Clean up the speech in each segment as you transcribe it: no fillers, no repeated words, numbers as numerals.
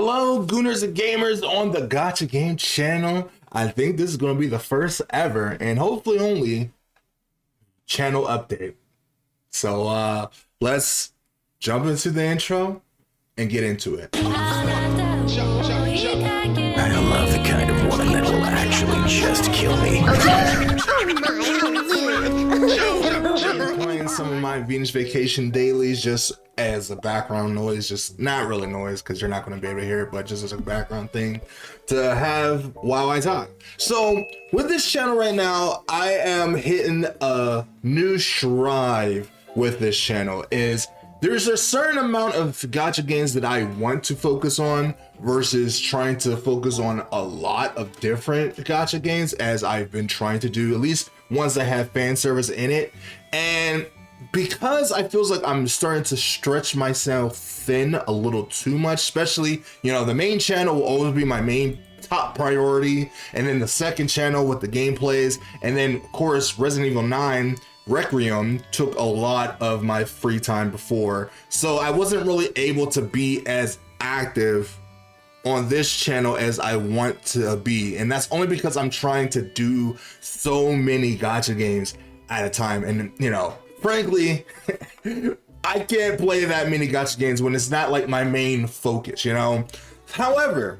Hello, Gooners and Gamers on the Gacha Game channel. I think this is going to be the first ever and hopefully only channel update. So let's jump into the intro and get into it. I don't love the kind of woman that will actually just kill me. Playing some of my Venus Vacation dailies just as a background noise, just not really noise because you're not going to be able to hear it, but just as a background thing to have while I talk. So with this channel right now, I am hitting a new stride with this channel. There's a certain amount of gacha games that I want to focus on versus trying to focus on a lot of different gacha games, as I've been trying to do, at least ones that have fan service in it. And because I feels like I'm starting to stretch myself thin a little too much, especially, you know, the main channel will always be my main top priority, and then the second channel with the gameplays, and then of course Resident Evil 9 Requiem took a lot of my free time before, so I wasn't really able to be as active on this channel as I want to be, and that's only because I'm trying to do so many gacha games at a time. And you know, frankly, I can't play that many gacha games when it's not like my main focus, you know. However,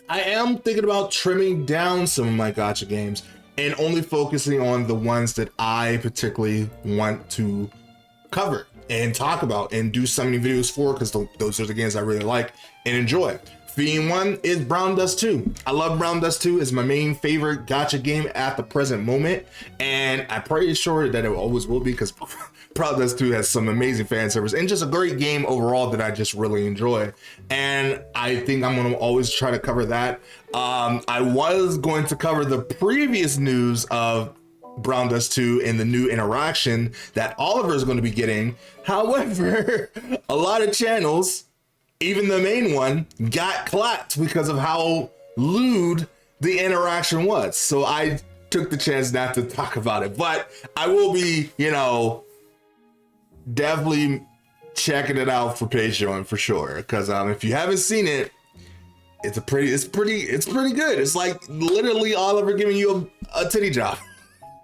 I am thinking about trimming down some of my gacha games and only focusing on the ones that I particularly want to cover and talk about and do so many videos for, because those are the games I really like and enjoy. Being one is Brown Dust 2. I love Brown Dust 2. It's my main favorite gacha game at the present moment, and I'm pretty sure that it always will be, because Brown Dust 2 has some amazing fan service and just a great game overall that I just really enjoy. And I think I'm gonna always try to cover that. I was going to cover the previous news of Brown Dust 2 and the new interaction that Oliver is going to be getting. However, a lot of channels, even the main one, got clapped because of how lewd the interaction was. So I took the chance not to talk about it, but I will be, you know, definitely checking it out for Patreon for sure. Because if you haven't seen it, it's pretty good. It's like literally Oliver giving you a titty job.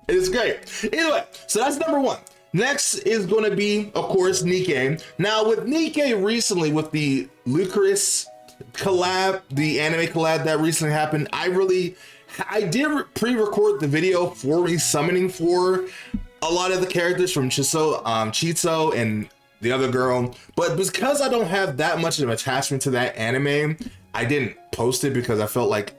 It's great. Anyway, so that's number one. Next is going to be, of course, Nikke. Now, with Nikke recently, with the Lucas collab, the anime collab that recently happened, I did pre-record the video for me summoning for a lot of the characters from Chitsu and the other girl. But because I don't have that much of an attachment to that anime, I didn't post it because I felt like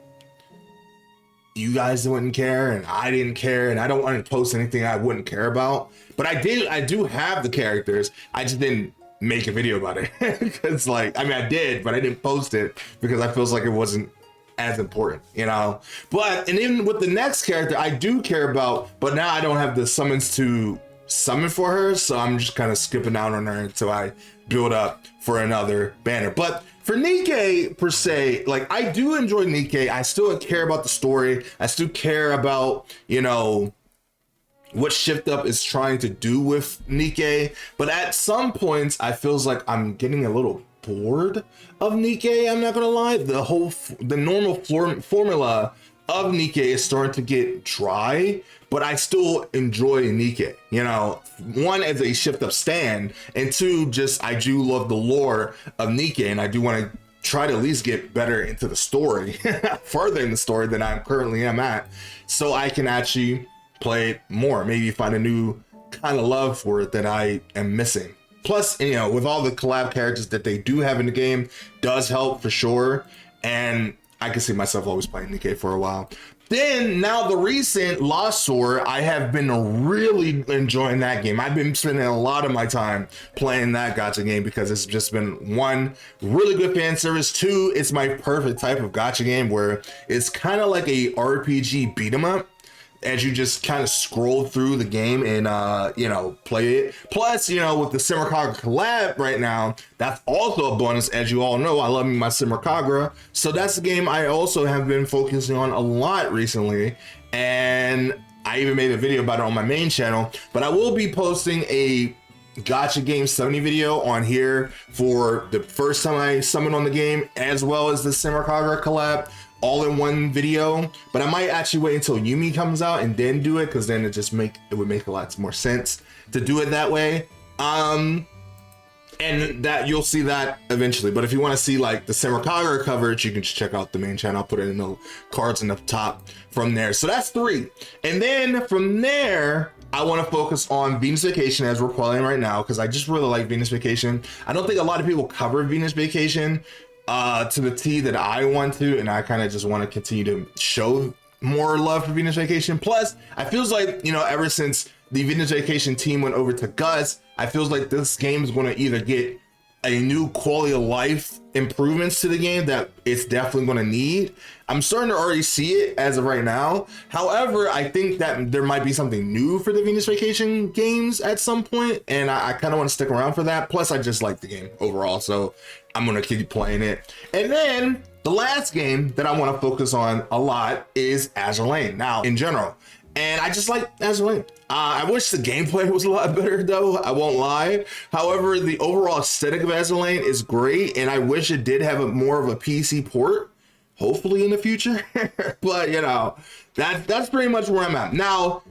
you guys wouldn't care and I didn't care, and I don't want to post anything I wouldn't care about. But I do have the characters. I just didn't make a video about it. Because like, I mean, I did, but I didn't post it because I feels like it wasn't as important, you know. But, and even with the next character I do care about, but now I don't have the summons to summon for her, so I'm just kind of skipping out on her until I build up for another banner. But for Nikke per se, like, I do enjoy Nikke. I still care about the story. I still care about, you know, what Shift Up is trying to do with Nikke. But at some points, I feels like I'm getting a little bored of Nikke. I'm not gonna lie. The normal formula of Nikke is starting to get dry, but I still enjoy Nikke. You know, one, as a Shift Up stand, and two, just I do love the lore of Nikke, and I do want to try to at least get better into the story, further in the story than I currently am at, so I can actually play it more, maybe find a new kind of love for it that I am missing. Plus, you know, with all the collab characters that they do have in the game, does help for sure, and I can see myself always playing Nikke for a while. Then, now the recent Lost Sword, I have been really enjoying that game. I've been spending a lot of my time playing that gacha game because it's just been, one, really good fan service, two, it's my perfect type of gacha game where it's kind of like a RPG beat 'em up, as you just kind of scroll through the game and you know, play it. Plus, you know, with the Simmer Kagura collab right now, that's also a bonus. As you all know, I love me my Simmer Kagura, so that's the game I also have been focusing on a lot recently, and I even made a video about it on my main channel. But I will be posting a Gacha Game 70 video on here for the first time I summon on the game, as well as the Samurai Kagura collab, all in one video. But I might actually wait until Yumi comes out and then do it, because then it would make a lot more sense to do it that way. And that you'll see that eventually. But if you want to see like the Samurai Kagura coverage, you can just check out the main channel. I'll put it in the cards in the top from there. So that's 3. And then from there, I want to focus on Venus Vacation as we're playing right now, because I just really like Venus Vacation. I don't think a lot of people cover Venus Vacation to the T that I want to, and I kind of just want to continue to show more love for Venus Vacation. Plus, I feels like, you know, ever since the Venus Vacation team went over to Gus, I feels like this game is going to either get a new quality of life improvements to the game that it's definitely going to need. I'm starting to already see it as of right now. However, I think that there might be something new for the Venus Vacation games at some point, and I kind of want to stick around for that. Plus, I just like the game overall, so I'm going to keep playing it. And then the last game that I want to focus on a lot is Azure Lane. Now, in general, and I just like Azure Lane. I wish the gameplay was a lot better though, I won't lie. However, the overall aesthetic of Azure Lane is great, and I wish it did have more of a PC port, hopefully in the future. But you know, that's pretty much where I'm at. Now,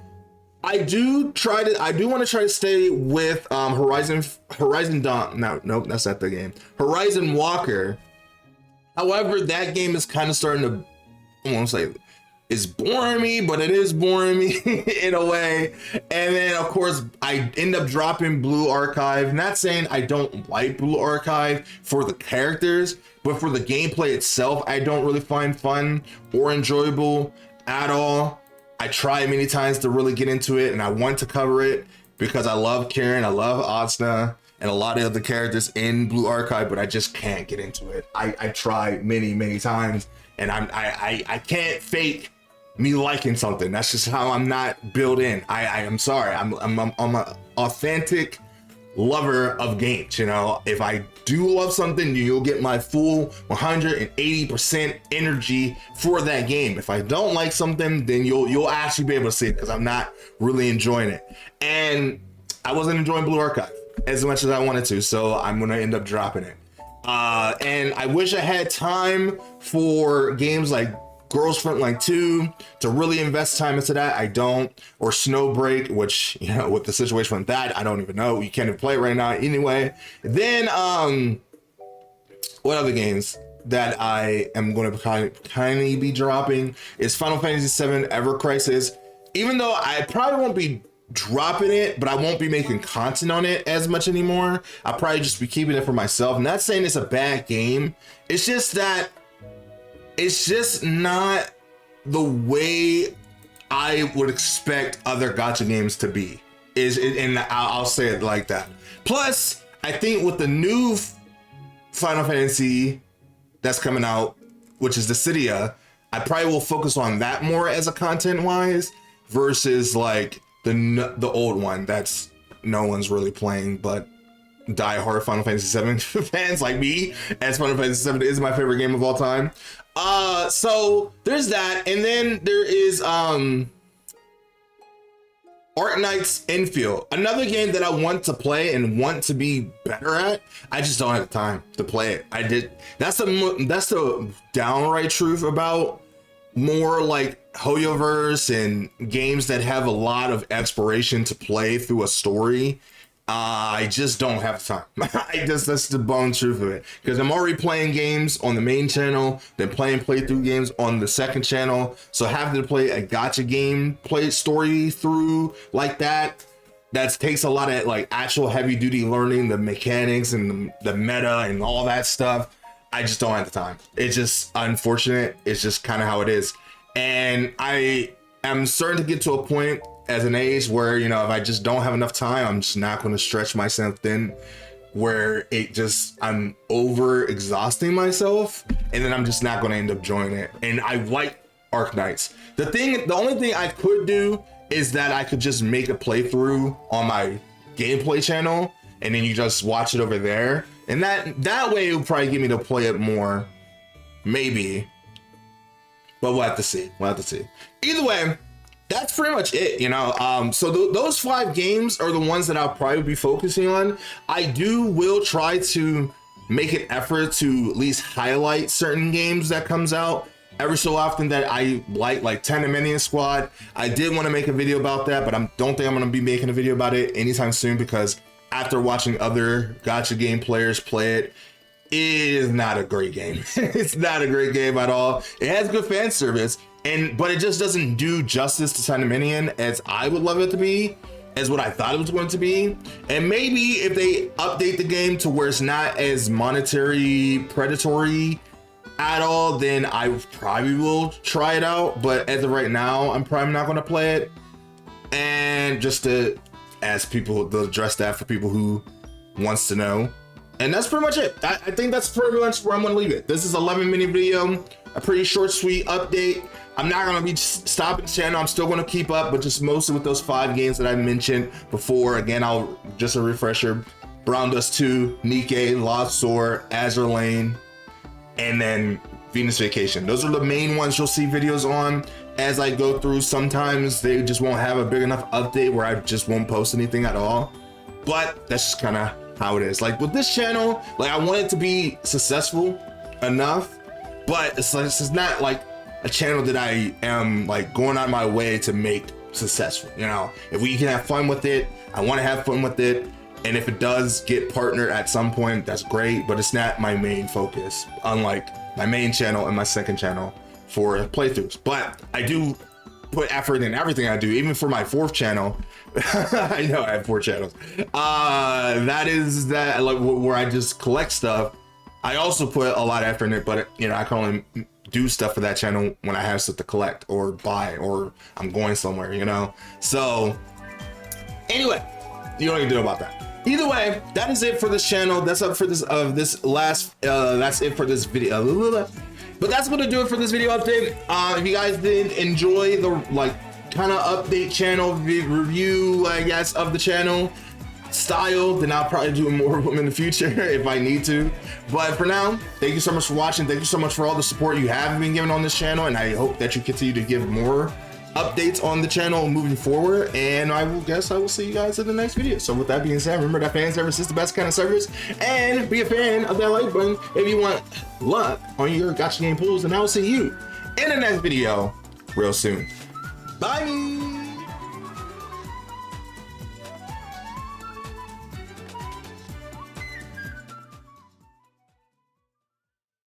I do want to try to stay with Horizon Dawn. Nope, that's not the game. Horizon Walker. However, that game is kind of starting to, I won't say it's boring me, but it is boring me in a way. And then of course I end up dropping Blue Archive. Not saying I don't like Blue Archive for the characters, but for the gameplay itself, I don't really find fun or enjoyable at all. I tried many times to really get into it, and I want to cover it because I love Karen, I love Asuna, and a lot of the characters in Blue Archive, but I just can't get into it. I tried many times, and I can't fake me liking something. That's just how I'm not built in. I'm sorry. I'm an authentic lover of games. You know, if I do love something, you'll get my full 180% energy for that game. If I don't like something, then you'll actually be able to see it, because I'm not really enjoying it. And I wasn't enjoying Blue Archive as much as I wanted to, so I'm gonna end up dropping it. And I wish I had time for games like Girls Frontline 2 to really invest time into that. I don't. Or Snowbreak, which, you know, with the situation with that, I don't even know. You can't even play it right now anyway. Then what other games that I am going to kind of be dropping is Final Fantasy VII Ever Crisis. Even though I probably won't be dropping it, but I won't be making content on it as much anymore. I'll probably just be keeping it for myself. I'm not saying it's a bad game. It's just that it's just not the way I would expect other gacha games to be. And I'll say it like that. Plus, I think with the new Final Fantasy that's coming out, which is Dissidia, I probably will focus on that more as a content-wise versus like the old one that's no one's really playing, but die-hard Final Fantasy VII fans like me, as Final Fantasy VII is my favorite game of all time. So there's that, and then there is Arknights Infield, another game that I want to play and want to be better at. I just don't have the time to play it. That's the downright truth about more like Hoyoverse and games that have a lot of exploration to play through a story. I just don't have time. That's the bone truth of it. Because I'm already playing games on the main channel, then playing playthrough games on the second channel. So having to play a gacha game, play story through like that takes a lot of like actual heavy duty learning, the mechanics and the meta and all that stuff. I just don't have the time. It's just unfortunate. It's just kind of how it is. And I am starting to get to a point as an age where, you know, if I just don't have enough time, I'm just not going to stretch myself thin, where I'm over exhausting myself, and then I'm just not going to end up enjoying it. And I like Arknights. The only thing I could do is that I could just make a playthrough on my gameplay channel, and then you just watch it over there. And that way it would probably get me to play it more, maybe. But we'll have to see. Either way, that's pretty much it, you know. So those 5 games are the ones that I'll probably be focusing on. I will try to make an effort to at least highlight certain games that comes out every so often that I like 10 Minion Squad. I did want to make a video about that, but I don't think I'm going to be making a video about it anytime soon, because after watching other gacha game players play it, it is not a great game. It's not a great game at all. It has good fan service, but it just doesn't do justice to Ten Minion as I would love it to be, as what I thought it was going to be. And maybe if they update the game to where it's not as monetary predatory at all, then I probably will try it out. But as of right now, I'm probably not going to play it. And just to ask people to address that for people who wants to know. And that's pretty much it. I think that's pretty much where I'm going to leave it. This is 11-minute video, a pretty short, sweet update. I'm not going to be stopping the channel. I'm still going to keep up, but just mostly with those 5 games that I mentioned before. Again, I'll just a refresher: Brown Dust 2, Nikkei, Lost Sword, Azure Lane, and then Venus Vacation. Those are the main ones you'll see videos on as I go through. Sometimes they just won't have a big enough update where I just won't post anything at all, but that's just kind of how it is. Like with this channel, like I want it to be successful enough, but it's like, this is not like a channel that I am like going out of my way to make successful. You know, if we can have fun with it, I want to have fun with it. And if it does get partnered at some point, that's great, but it's not my main focus, unlike my main channel and my second channel for playthroughs. But I do put effort in everything I do, even for my 4th channel. I know I have 4 channels. That is that, like, where I just collect stuff. I also put a lot of effort in it, but you know, I can only do stuff for that channel when I have stuff to collect or buy, or I'm going somewhere, you know. So anyway, you don't even know about that. Either way, that is it for this channel. That's up for this that's it for this video. But that's gonna do it for this video update. If you guys did enjoy the like kind of update channel review, I guess, of the channel style, then I'll probably do more of them in the future if I need to. But for now, thank you so much for watching. Thank you so much for all the support you have been giving on this channel, and I hope that you continue to give more updates on the channel moving forward. And I will see you guys in the next video. So with that being said, remember that fan service is the best kind of service, and be a fan of that like button if you want luck on your gacha game pulls. And I will see you in the next video real soon. Bye.